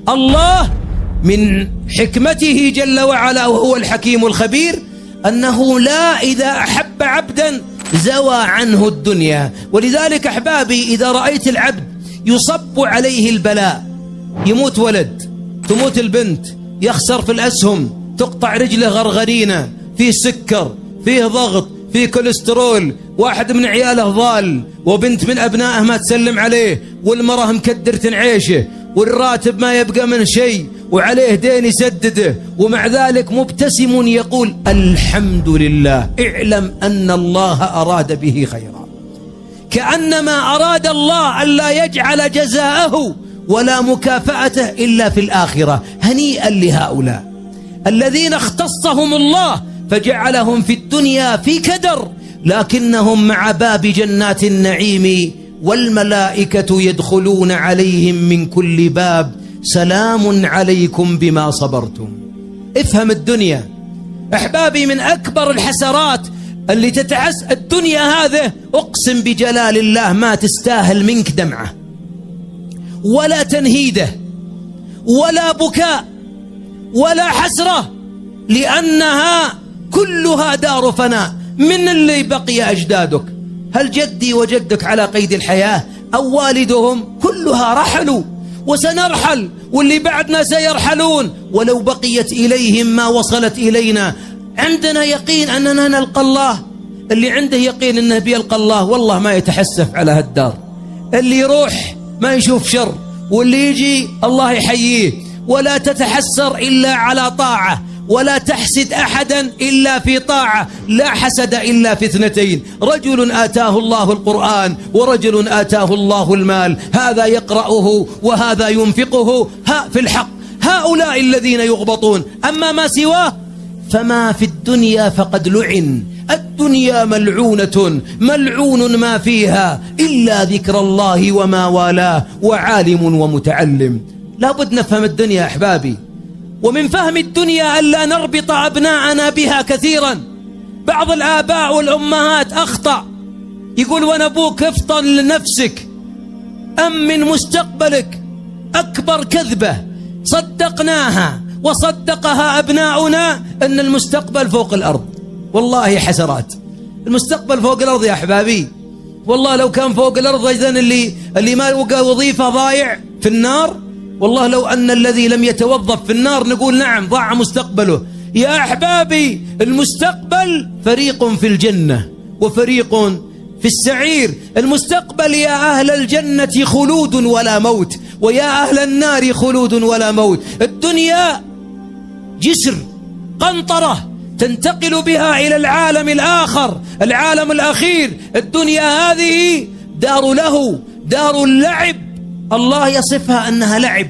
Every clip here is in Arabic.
الله من حكمته جل وعلا وهو الحكيم الخبير أنه لا إذا أحب عبدا زوى عنه الدنيا. ولذلك أحبابي إذا رأيت العبد يصب عليه البلاء، يموت ولد، تموت البنت، يخسر في الأسهم، تقطع رجله غرغرينة، فيه سكر، فيه ضغط، فيه كوليسترول، واحد من عياله ضال، وبنت من أبنائه ما تسلم عليه، والمرأة مكدرة عيشه، والراتب ما يبقى من شيء، وعليه دين يسدده، ومع ذلك مبتسم يقول الحمد لله، اعلم أن الله أراد به خيرا. كأنما أراد الله ألا يجعل جزاءه ولا مكافأته إلا في الآخرة. هنيئا لهؤلاء الذين اختصهم الله فجعلهم في الدنيا في كدر، لكنهم مع باب جنات النعيم والملائكة يدخلون عليهم من كل باب سلام عليكم بما صبرتم. افهم الدنيا أحبابي من أكبر الحسرات اللي تتحس. الدنيا هذه أقسم بجلال الله ما تستاهل منك دمعة ولا تنهيده ولا بكاء ولا حسرة، لأنها كلها دار فناء. من اللي بقي أجدادك؟ هل جدي وجدك على قيد الحياة أو والدهم؟ كلها رحلوا وسنرحل، واللي بعدنا سيرحلون، ولو بقيت إليهم ما وصلت إلينا. عندنا يقين أننا نلقى الله. اللي عنده يقين أنه بيلقى الله والله ما يتحسف على هالدار. اللي يروح ما يشوف شر، واللي يجي الله يحييه. ولا تتحسر إلا على طاعة، ولا تحسد أحدا إلا في طاعة. لا حسد إلا في اثنتين: رجل آتاه الله القرآن، ورجل آتاه الله المال، هذا يقرأه وهذا ينفقه في الحق. هؤلاء الذين يغبطون. أما ما سواه فما في الدنيا فقد لعن. الدنيا ملعونة، ملعون ما فيها إلا ذكر الله وما والاه وعالم ومتعلم. لا بد نفهم الدنيا أحبابي. ومن فهم الدنيا ألا نربط أبناءنا بها كثيرا. بعض الآباء والأمهات أخطأ، يقول وأنا أبوك افطن لنفسك، أمن مستقبلك. أكبر كذبة صدقناها وصدقها أبناؤنا أن المستقبل فوق الأرض. والله حسرات، المستقبل فوق الأرض يا أحبابي. والله لو كان فوق الأرض إذن اللي ما لقى وظيفة ضايع في النار. والله لو أن الذي لم يتوظف في النار نقول نعم ضاع مستقبله. يا أحبابي المستقبل فريق في الجنة وفريق في السعير. المستقبل يا أهل الجنة خلود ولا موت، ويا أهل النار خلود ولا موت. الدنيا جسر، قنطرة تنتقل بها إلى العالم الآخر، العالم الأخير. الدنيا هذه دار له، دار اللعب. الله يصفها أنها لعب.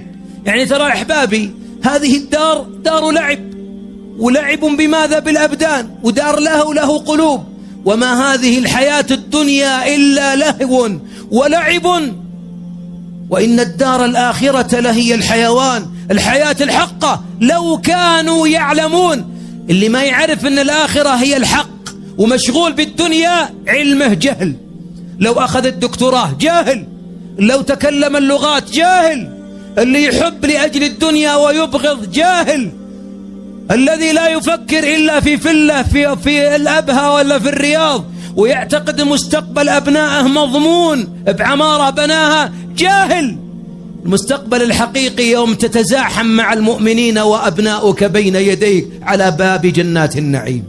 يعني ترى أحبابي هذه الدار دار لعب، ولعب بماذا؟ بالأبدان. ودار له قلوب. وما هذه الحياة الدنيا إلا لهو ولعب، وإن الدار الآخرة لهي الحيوان، الحياة الحقة. لو كانوا يعلمون. اللي ما يعرف أن الآخرة هي الحق ومشغول بالدنيا علمه جهل. لو أخذ الدكتوراه جاهل، لو تكلم اللغات جاهل. اللي يحب لأجل الدنيا ويبغض جاهل. الذي لا يفكر إلا في فلة في الأبها ولا في الرياض، ويعتقد مستقبل أبنائه مضمون بعمارة بناها جاهل. المستقبل الحقيقي يوم تتزاحم مع المؤمنين وأبناؤك بين يديك على باب جنات النعيم،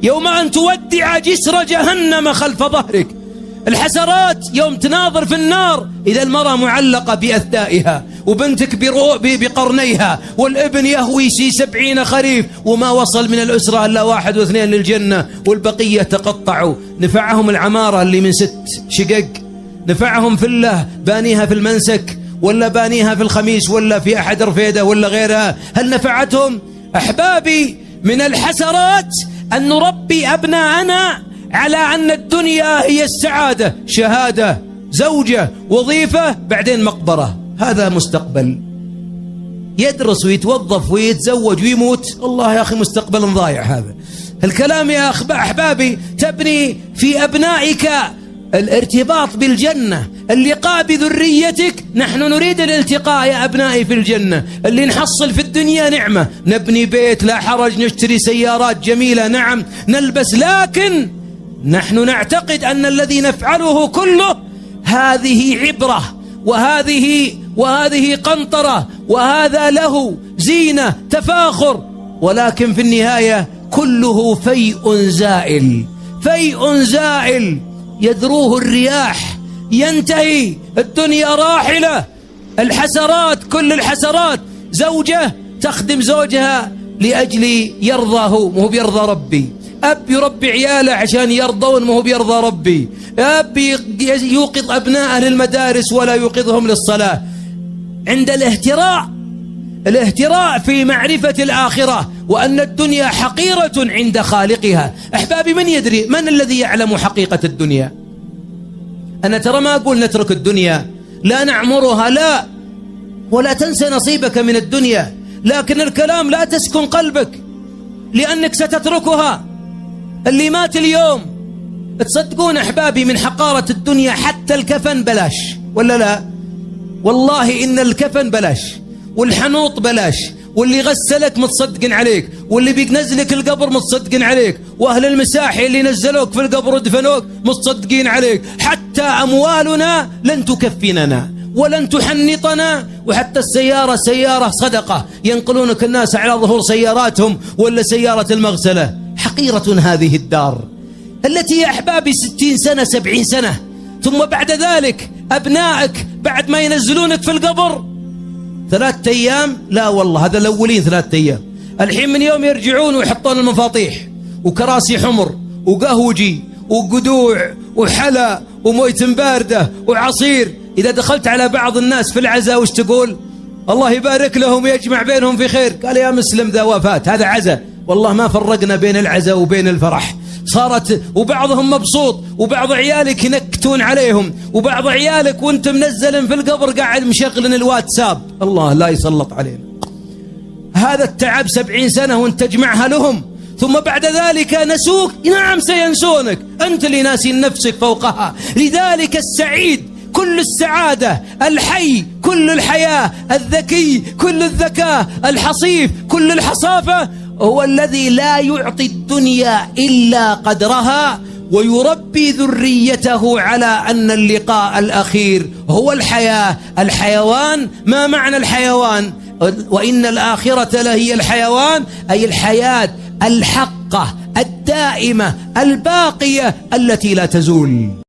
يوم أن تودع جسر جهنم خلف ظهرك. الحسرات يوم تناظر في النار إذا المرأة معلقة بأثدائها، وبنتك بقرنيها، والابن يهوي 70 خريف وما وصل من الأسرة إلا 1 و2 للجنة، والبقية تقطعوا. نفعهم العمارة اللي من 6 شقق؟ نفعهم فلة بانيها في المنسك، ولا بانيها في الخميس، ولا في أحد رفيدة، ولا غيرها؟ هل نفعتهم؟ أحبابي من الحسرات أن نربي أبناءنا على أن الدنيا هي السعادة، شهادة، زوجة، وظيفة، بعدين مقبرة. هذا مستقبل. يدرس ويتوظف ويتزوج ويموت. الله يا أخي مستقبل ضايع هذا الكلام يا أحبابي. تبني في أبنائك الارتباط بالجنة، اللقاء بذريتك. نحن نريد الالتقاء يا أبنائي في الجنة. اللي نحصل في الدنيا نعمة، نبني بيت لا حرج، نشتري سيارات جميلة، نعم، نلبس، لكن نحن نعتقد أن الذي نفعله كله هذه عبرة، وهذه قنطرة، وهذا له زينة تفاخر، ولكن في النهاية كله فيء زائل، فيء زائل يذروه الرياح، ينتهي، الدنيا راحلة. الحسرات، كل الحسرات، زوجة تخدم زوجها لأجل يرضاه، مو بيرضى ربي. أب يربي عياله عشان يرضون، مو بيرضى ربي. أب يوقظ أبناءه للمدارس ولا يوقظهم للصلاة. عند الاهتراء في معرفة الآخرة وأن الدنيا حقيرة عند خالقها. أحبابي، من يدري من الذي يعلم حقيقة الدنيا؟ أنا ترى ما أقول نترك الدنيا، لا نعمرها، لا، ولا تنسى نصيبك من الدنيا، لكن الكلام لا تسكن قلبك لأنك ستتركها. اللي مات اليوم، تصدقون أحبابي من حقارة الدنيا حتى الكفن بلاش، ولا لا؟ والله إن الكفن بلاش، والحنوط بلاش، واللي غسلك متصدقين عليك، واللي بينزلك القبر متصدقين عليك، وأهل المساحي اللي نزلوك في القبر ودفنوك متصدقين عليك. حتى أموالنا لن تكفننا ولن تحنطنا، وحتى السيارة سيارة صدقة ينقلونك الناس على ظهور سياراتهم ولا سيارة المغسلة. حقيرة هذه الدار التي يا أحبابي 60 سنة 70 سنة، ثم بعد ذلك أبنائك بعد ما ينزلونك في القبر 3 أيام، لا والله هذا الأولين 3 أيام، الحين من يوم يرجعون ويحطون المفاطيح وكراسي حمر وقهوجي وقدوع وحلا وموية باردة وعصير. إذا دخلت على بعض الناس في العزاء وش تقول؟ الله يبارك لهم ويجمع بينهم في خير. قال يا مسلم ذا وفاة، هذا عزاء، والله ما فرقنا بين العزاء وبين الفرح. صارت وبعضهم مبسوط، وبعض عيالك ينكتون عليهم، وبعض عيالك وانت منزل في القبر قاعد مشغلن الواتساب. الله لا يسلط علينا هذا التعب 70 سنة وانت تجمعها لهم، ثم بعد ذلك نسوك. نعم سينسونك، أنت اللي ناسي نفسك فوقها. لذلك السعيد كل السعادة، الحي كل الحياة، الذكي كل الذكاء، الحصيف كل الحصافة، هو الذي لا يعطي الدنيا إلا قدرها، ويربي ذريته على أن اللقاء الأخير هو الحياة. الحيوان، ما معنى الحيوان؟ وإن الآخرة لهي الحيوان، أي الحياة الحقة الدائمة الباقية التي لا تزول.